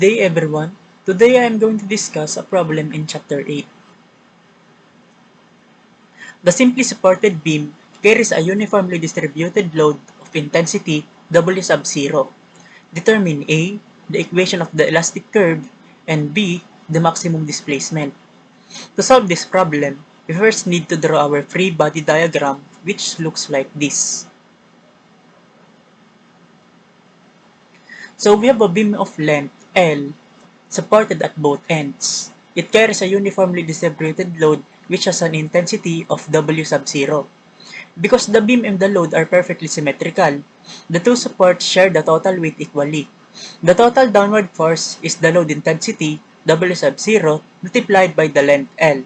Hey everyone, today I am going to discuss a problem in chapter 8. The simply supported beam carries a uniformly distributed load of intensity W sub 0. Determine A, the equation of the elastic curve, and B, the maximum displacement. To solve this problem, we first need to draw our free body diagram which looks like this. So we have a beam of length L supported at both ends. It carries a uniformly distributed load which has an intensity of W sub 0. Because the beam and the load are perfectly symmetrical, the two supports share the total weight equally. The total downward force is the load intensity W sub 0 multiplied by the length L.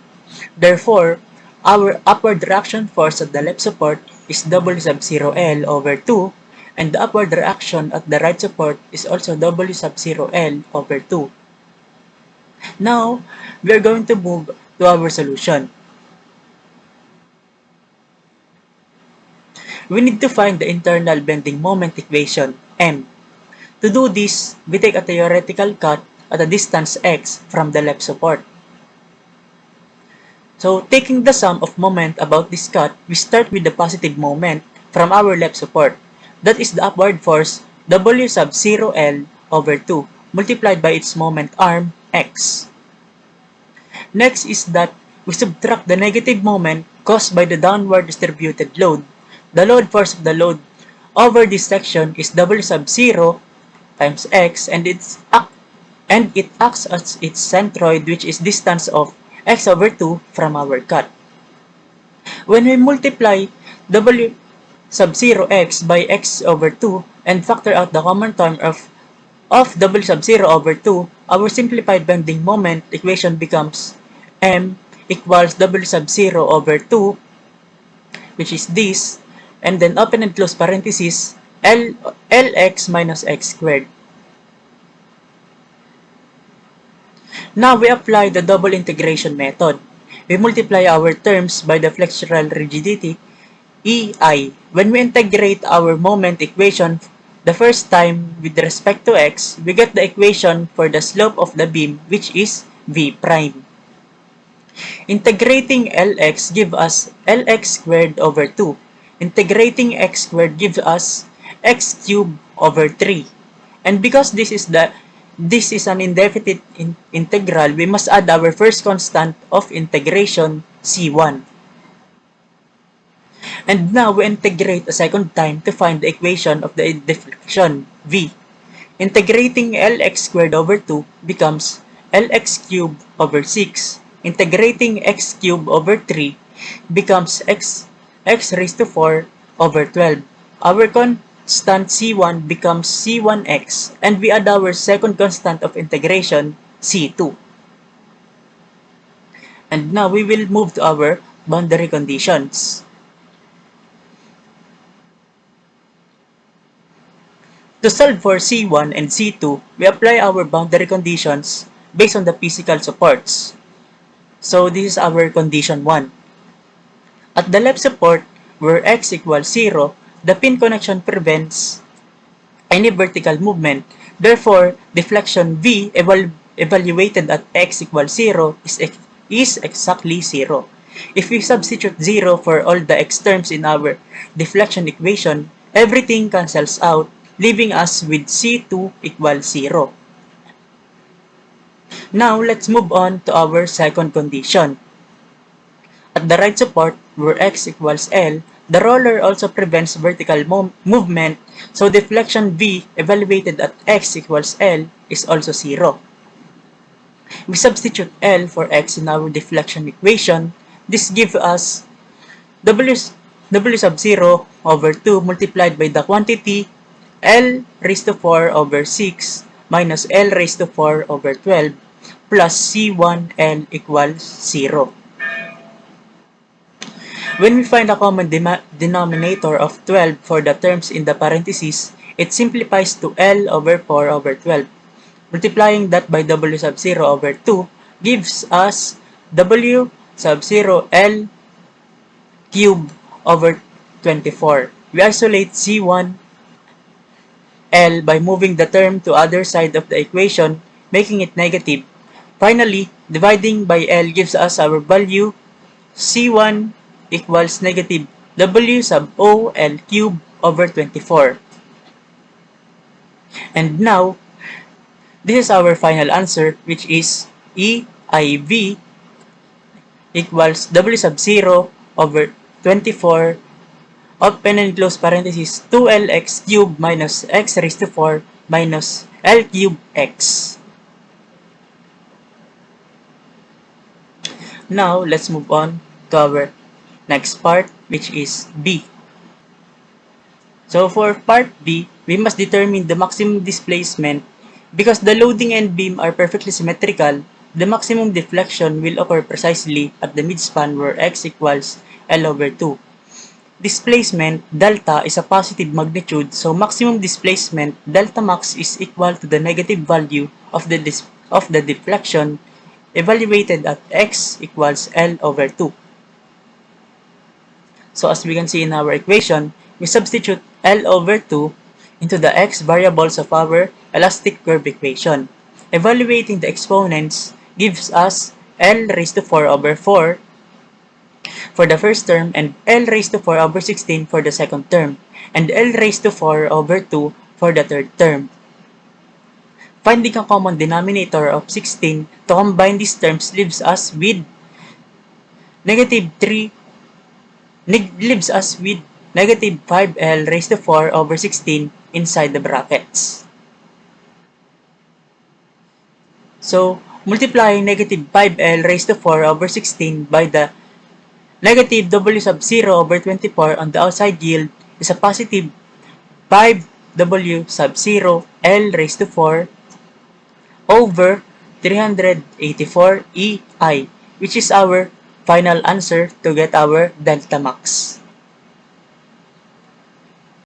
Therefore, our upward reaction force at the left support is W sub 0 L over 2, and the upward reaction at the right support is also W sub 0 L over 2. Now, we are going to move to our solution. We need to find the internal bending moment equation, M. To do this, we take a theoretical cut at a distance x from the left support. So, taking the sum of moment about this cut, we start with the positive moment from our left support. That is the upward force W sub 0 L over 2 multiplied by its moment arm x. Next is that we subtract the negative moment caused by the downward distributed load. The load force of the load over this section is W sub 0 times x, and it acts as its centroid, which is distance of x over 2 from our cut. When we multiply W sub 0 x by x over 2 and factor out the common term of W sub 0 over 2, our simplified bending moment equation becomes M equals W sub 0 over 2, which is this, and then open and close parenthesis, Lx minus x squared. Now we apply the double integration method. We multiply our terms by the flexural rigidity, EI. When we integrate our moment equation the first time with respect to x, we get the equation for the slope of the beam, which is V prime. Integrating Lx gives us Lx squared over 2. Integrating x squared gives us x cubed over 3. And because this is an indefinite integral, we must add our first constant of integration, C1. And now we integrate a second time to find the equation of the deflection, V. Integrating Lx squared over 2 becomes Lx cubed over 6. Integrating x cubed over 3 becomes x raised to 4 over 12. Our constant C1 becomes C1x, and we add our second constant of integration, C2. And now we will move to our boundary conditions. To solve for C1 and C2, we apply our boundary conditions based on the physical supports. So this is our condition 1. At the left support, where x equals 0, the pin connection prevents any vertical movement. Therefore, deflection V evaluated at x equals 0 is exactly 0. If we substitute 0 for all the x terms in our deflection equation, everything cancels out, leaving us with C2 equals 0. Now, let's move on to our second condition. At the right support, where x equals L, the roller also prevents vertical movement, so deflection V evaluated at x equals L is also 0. We substitute L for x in our deflection equation. This gives us W sub 0 over 2 multiplied by the quantity L raised to 4 over 6 minus L raised to 4 over 12 plus C1L equals 0. When we find a common denominator of 12 for the terms in the parentheses, it simplifies to L over 4 over 12. Multiplying that by W sub 0 over 2 gives us W sub 0 L cubed over 24. We isolate C1 L by moving the term to other side of the equation, making it negative. Finally, dividing by L gives us our value C1 equals negative W sub O L cube over 24. And now, this is our final answer, which is EIV equals W sub 0 over 24 open and close parenthesis 2LX cube minus X raised to 4 minus L cube X. Now, let's move on to our next part, which is B. So for part B, we must determine the maximum displacement. Because the loading and beam are perfectly symmetrical, the maximum deflection will occur precisely at the midspan where x equals L over 2. Displacement delta is a positive magnitude, so maximum displacement delta max is equal to the negative value of the deflection evaluated at x equals L over 2. So as we can see in our equation, we substitute L over 2 into the x variables of our elastic curve equation. Evaluating the exponents gives us L raised to 4 over 4 for the first term and L raised to 4 over 16 for the second term, and L raised to 4 over 2 for the third term. Finding a common denominator of 16 to combine these terms leaves us with negative 5L raised to 4 over 16 inside the brackets. So, multiplying negative 5L raised to 4 over 16 by the negative W sub 0 over 24 on the outside yield is a positive 5W sub 0 L raised to 4 over 384 EI, which is our final answer to get our delta max.